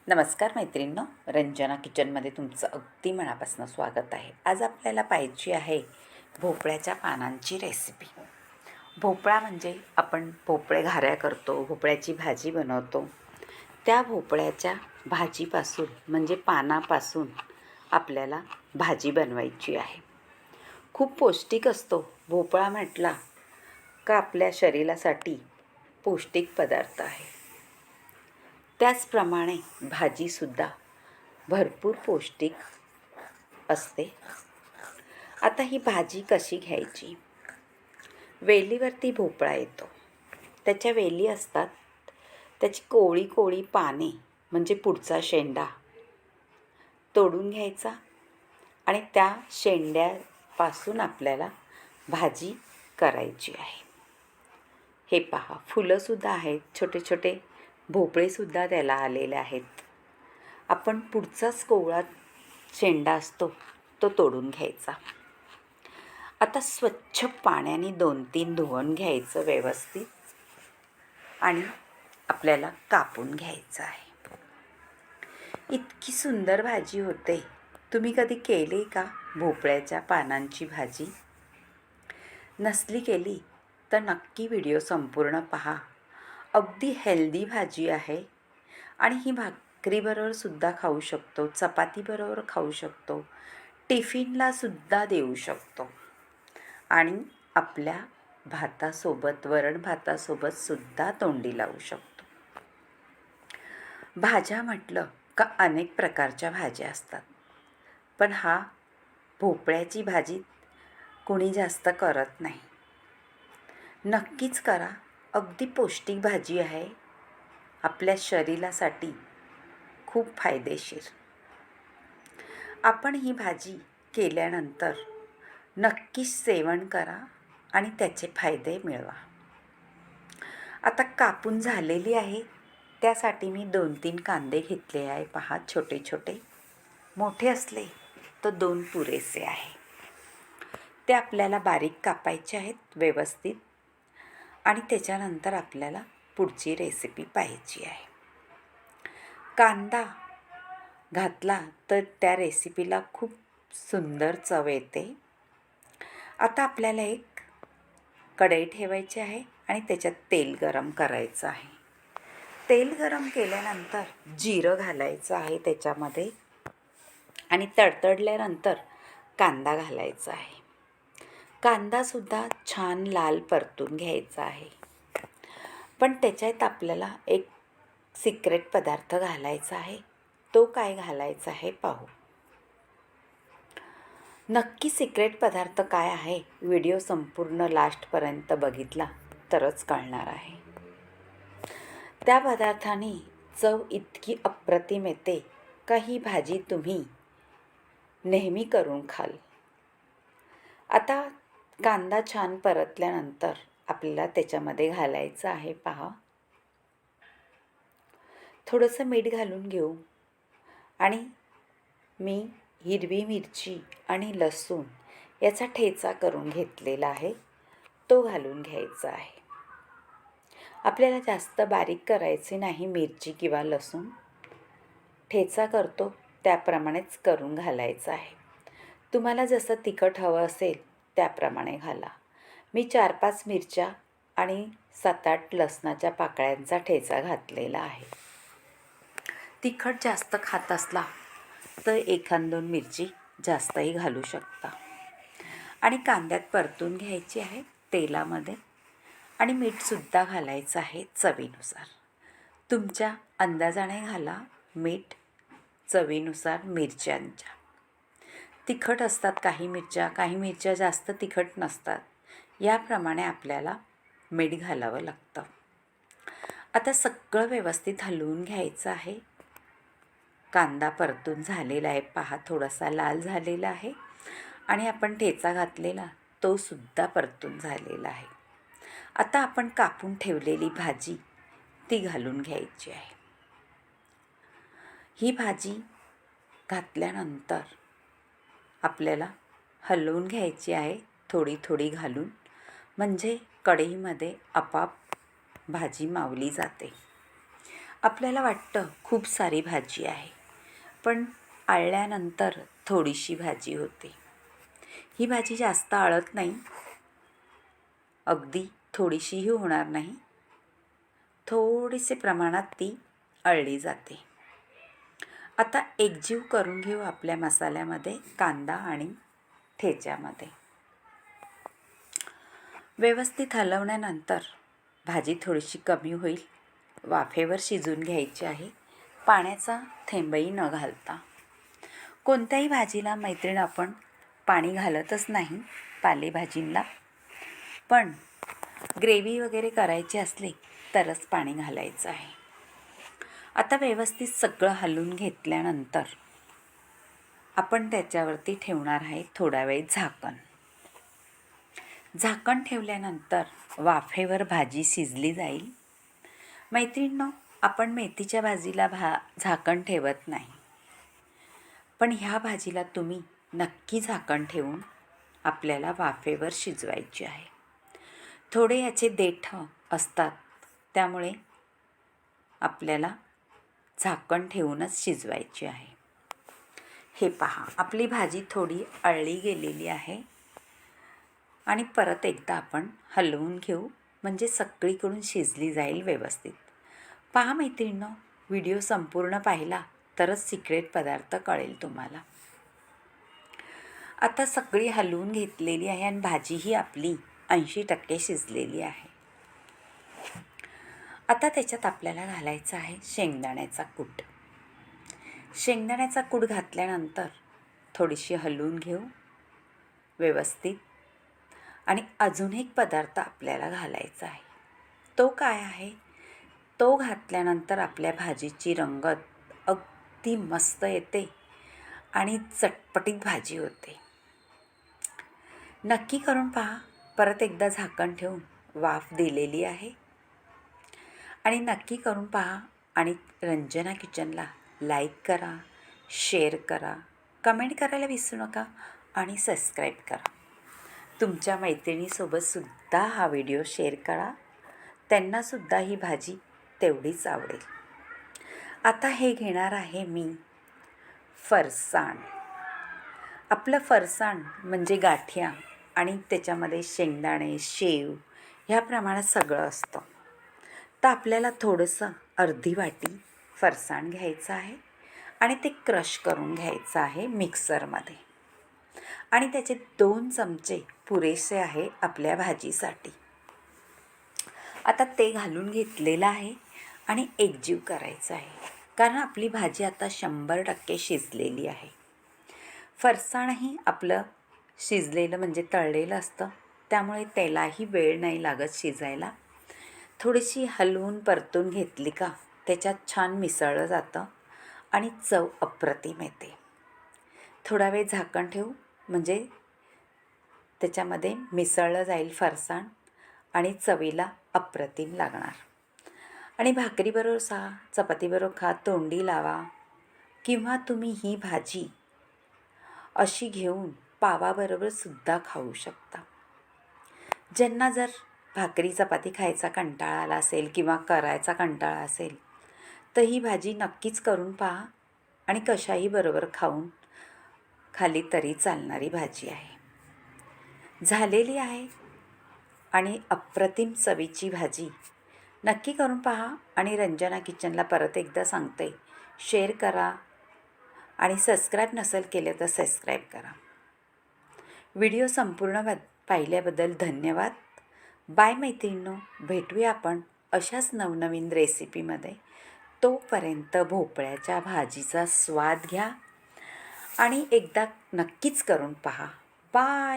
नमस्कार मैत्रिणींनो, रंजना किचनमध्ये तुमचं अगदी मनापासून स्वागत आहे. आज आपल्याला पाहिजे आहे भोपळ्याच्या पानांची रेसिपी. भोपळा म्हणजे आपण भोपळे घाऱ्या करतो, भोपळ्याची भाजी बनवतो. त्या भोपळ्याच्या भाजीपासून म्हणजे पानापासून आपल्याला भाजी बनवायची आहे. खूप पौष्टिक असतो भोपळा म्हटला का आपल्या शरीरासाठी पौष्टिक पदार्थ आहे. त्याचप्रमाणे भाजीसुद्धा भरपूर पौष्टिक असते. आता ही भाजी कशी घ्यायची? वेलीवरती भोपळा येतो, त्याच्या वेली असतात, त्याची कोवळी कोवळी पाने म्हणजे पुढचा शेंडा तोडून घ्यायचा आणि त्या शेंड्यापासून आपल्याला भाजी करायची आहे. हे पहा, फुलंसुद्धा आहेत, छोटे छोटे भोपळेसुद्धा त्याला आलेले आहेत. आपण पुढचाच कोवळा शेंडा असतो तो तोडून घ्यायचा. आता स्वच्छ पाण्याने 2-3 धुवून घ्यायचं व्यवस्थित आणि आपल्याला कापून घ्यायचं आहे. इतकी सुंदर भाजी होते. तुम्ही कधी केली का भोपळ्याच्या पानांची भाजी? नसली केली तर नक्की व्हिडिओ संपूर्ण पहा. अगदी हेल्दी भाजी आहे आणि ही भाकरीबरोबरसुद्धा खाऊ शकतो, चपातीबरोबर खाऊ शकतो, टिफिनलासुद्धा देऊ शकतो आणि आपल्या भातासोबत, वरण भातासोबतसुद्धा तोंडी लावू शकतो. भाज्या म्हटलं का अनेक प्रकारच्या भाज्या असतात, पण भोपळ्याची भाजी कोणी जास्त करत नाही. नक्कीच करा. अगदी पौष्टिक भाजी आहे, आपल्या शरीरासाठी खूप फायदेशीर. आपण ही भाजी केल्यानंतर नक्कीच सेवन करा आणि त्याचे फायदे मिळवा. आता कापून झालेली आहे, त्यासाठी मी 2-3 कांदे घेतले आहे. पहा, छोटे छोटे. मोठे असले तर 2 पुरेसे आहे. ते आपल्याला बारीक कापायचे आहेत व्यवस्थित आणि त्याच्यानंतर आपल्याला पुढची रेसिपी पाहायची आहे. कांदा घातला तर त्या रेसिपीला खूप सुंदर चव येते. आता आपल्याला एक कढई ठेवायची आहे आणि त्याच्यात तेल गरम करायचं आहे. तेल गरम केल्यानंतर जिरं घालायचं आहे त्याच्यामध्ये आणि तडतडल्यानंतर कांदा घालायचा आहे. कांदासुद्धा छान लाल परतून घ्यायचा आहे. पण त्याच्यात आपल्याला एक सिक्रेट पदार्थ घालायचा आहे. तो काय घालायचा आहे पाहू. नक्की सिक्रेट पदार्थ काय आहे, व्हिडिओ संपूर्ण लास्टपर्यंत बघितला तरच कळणार आहे. त्या पदार्थाने चव इतकी अप्रतिम येते का ही भाजी तुम्ही नेहमी करून खाल. आता कांदा छान परतल्यानंतर आपल्याला त्याच्यामध्ये घालायचं आहे. पहा, थोडंसं मीठ घालून घेऊ आणि मी हिरवी मिरची आणि लसूण याचा ठेचा करून घेतलेला आहे, तो घालून घ्यायचा आहे. आपल्याला जास्त बारीक करायचे नाही मिरची किंवा लसूण. ठेचा करतो त्याप्रमाणेच करून घालायचा आहे. तुम्हाला जसं तिखट हवं असेल त्याप्रमाणे घाला. मी 4-5 मिरच्या आणि 7-8 लसणाच्या पाकळ्यांचा ठेचा घातलेला आहे. तिखट जास्त खात असला तर 1-2 मिरची जास्तही घालू शकता. आणि कांद्यात परतून घ्यायची आहे तेलामध्ये आणि मीठसुद्धा घालायचं आहे चवीनुसार. तुमच्या अंदाजाने घाला मीठ, चवीनुसार मिरच्यांच्या. तिखट असतात काही मिरच्या जास्त तिखट नसतात. याप्रमाणे आपल्याला मीठ घालावं लागतं. आता सगळं व्यवस्थित हलवून घ्यायचं आहे. कांदा परतून झालेला आहे. पहा, थोडासा लाल झालेला आहे आणि आपण ठेचा घातलेला तो सुद्धा परतून झालेला आहे. आता आपण कापून ठेवलेली भाजी ती घालून घ्यायची आहे. ही भाजी घातल्यानंतर आपल्याला हलवून घ्यायची आहे थोडी थोडी घालून, म्हणजे कढईमध्ये आपोआप भाजी मावली जाते. आपल्याला वाटतं खूप सारी भाजी आहे, पण आळल्यानंतर थोडीशी भाजी होते. ही भाजी जास्त आळत नाही, अगदी थोडीशीही होणार नाही, थोडीसे प्रमाणात ती आळली जाते. आता एकजीव करून घेऊ आपल्या मसाल्यामध्ये, कांदा आणि ठेच्यामध्ये. व्यवस्थित हलवल्यानंतर भाजी थोडीशी कमी होईल. वाफेवर शिजून घ्यायची आहे, पाण्याचा थेंबही न घालता. कोणत्याही भाजीला मैत्रीण आपण पाणी घालतच नाही पालेभाजींना, पण ग्रेव्ही वगैरे करायची असली तरच पाणी घालायचं आहे. आता व्यवस्थित सगळं हलवून घेतल्यानंतर आपण त्याच्यावरती ठेवणार आहे थोडा वेळ झाकण. झाकण ठेवल्यानंतर वाफेवर भाजी शिजली जाईल. मैत्रिणींनो, आपण मेथीच्या भाजीला झाकण ठेवत नाही, पण ह्या भाजीला तुम्ही नक्की झाकण ठेवून आपल्याला वाफेवर शिजवायची आहे. थोडे याचे देठ असतात, त्यामुळे आपल्याला झाकण ठेवूनच शिजवायची आहे. हे पहा, आपली भाजी थोडी आळली गेलेली आहे आणि परत एकदा आपण हलवून घेऊ, म्हणजे सगळीकडून शिजली जाईल व्यवस्थित. पहा मैत्रिणींनो, व्हिडिओ संपूर्ण पाहिला तरच सिक्रेट पदार्थ कळेल तुम्हाला. आता सगळी हलवून घेतलेली आहे आणि भाजीही आपली 80% शिजलेली आहे. आता त्याच्यात आपल्याला घालायचा आहे शेंगदाण्याचा कूट. शेंगदाण्याचा कूट घातल्यानंतर थोडीशी हलवून घेऊ व्यवस्थित. आणि अजून एक पदार्थ आपल्याला घालायचा आहे. तो काय आहे? तो घातल्यानंतर आपल्या भाजीची रंगत अगदी मस्त येते आणि चटपटीत भाजी होते. नक्की करून पहा. परत एकदा झाकण ठेवून वाफ दिलेली आहे. आणि नक्की करून पहा आणि रंजना किचनला लाईक करा, शेअर करा, कमेंट करायला विसरू नका आणि सबस्क्राईब करा. तुमच्या मैत्रिणीसोबतसुद्धा हा व्हिडिओ शेअर करा, त्यांनासुद्धा ही भाजी तेवढीच आवडेल. आता हे घेणार आहे मी फरसाण. आपलं फरसाण म्हणजे गाठिया आणि त्याच्यामध्ये शेंगदाणे, शेव ह्या प्रमाणात सगळं असतं. तर आपल्याला थोडंसं अर्धी वाटी फरसाण घ्यायचं आहे आणि ते क्रश करून घ्यायचं आहे मिक्सरमध्ये. आणि त्याचे 2 चमचे पुरेसे आहे आपल्या भाजीसाठी. आता ते घालून घेतलेलं आहे आणि एकजीव करायचं आहे, कारण आपली भाजी आता 100% शिजलेली आहे. फरसाणही आपलं शिजलेलं म्हणजे तळलेलं असतं, त्यामुळे त्यालाही वेळ नाही लागत शिजायला. थोडीशी हलवून परतून घेतली का त्याच्यात छान मिसळलं जातं आणि चव अप्रतिम येते. थोडा वेळ झाकण ठेवू, म्हणजे त्याच्यामध्ये मिसळलं जाईल फरसाण आणि चवीला अप्रतिम लागणार. आणि भाकरीबरोबर खा, चपातीबरोबर खा, तोंडी लावा, किंवा तुम्ही ही भाजी अशी घेऊन पावाबरोबरसुद्धा खाऊ शकता. ज्यांना जर भाकरी चपाती खायचा कंटाळा आला असेल किंवा करायचा कंटाळा असेल तर ही भाजी नक्कीच करून पहा आणि कशाही बरोबर खाली तरी चालणारी भाजी आहे. झालेली आहे आणि अप्रतिम चवीची भाजी. नक्की करून पहा आणि रंजना किचनला परत एकदा सांगते, शेअर करा आणि सबस्क्राईब नसेल केले तर सबस्क्राईब करा. व्हिडिओ संपूर्ण पाहिल्याबद्दल धन्यवाद. बाय मैत्रिणींनो, भेटूया आपण अशाच नवनवीन रेसिपीमध्ये. तोपर्यंत भोपळ्याच्या भाजीचा स्वाद घ्या आणि एकदा नक्कीच करून पहा. बाय.